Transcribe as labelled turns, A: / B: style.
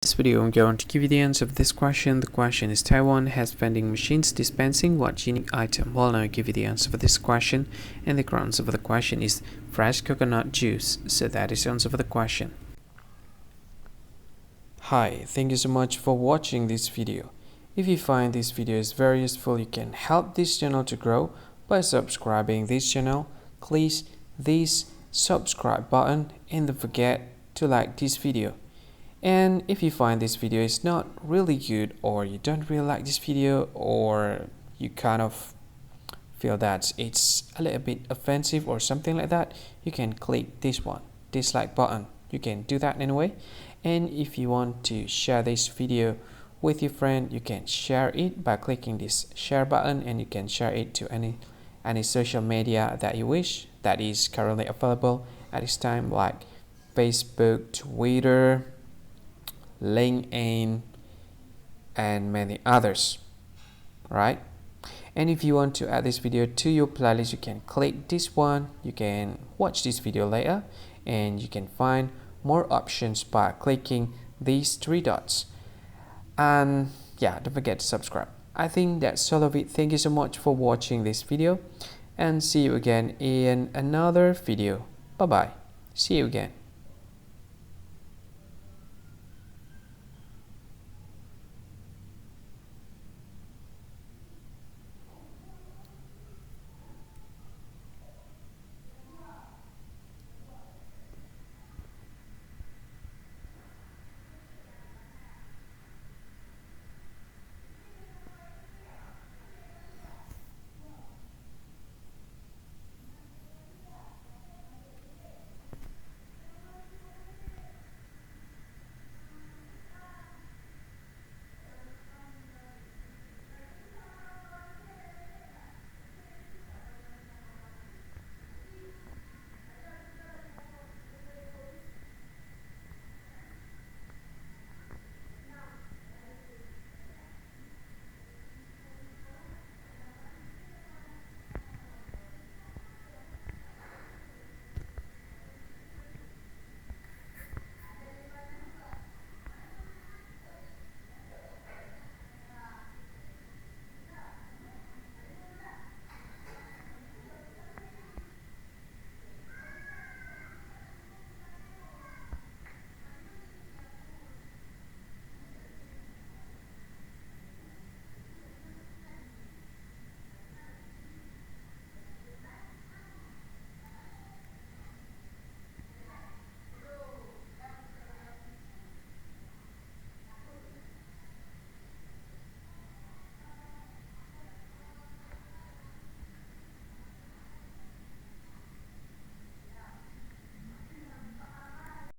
A: This video I'm going to give you the answer of this question. The question is, Taiwan has vending machines dispensing what unique item? Well, now I give you the answer for this question, and the correct answer for the question is fresh coconut juice. So that is the answer for the question. Hi, thank you so much for watching this video. If you find this video is very useful, you can help this channel to grow by subscribing this channel. Click this subscribe button and don't forget to like this video. And if you find this video is not really good, or you don't really like this video, or you kind of feel that it's a little bit offensive or something like that, you can click this one, dislike button. You can do that anyway. And if you want to share this video with your friend, you can share it by clicking this share button, and you can share it to any social media that you wish that is currently available at this time, like Facebook, Twitter, LinkedIn, and many others, right? And if you want to add this video to your playlist, you can click this one. You can watch this video later, and you can find more options by clicking these three dots. And yeah, don't forget to subscribe. I think that's all of it. Thank you so much for watching this video, and see you again in another video. Bye bye. See you again.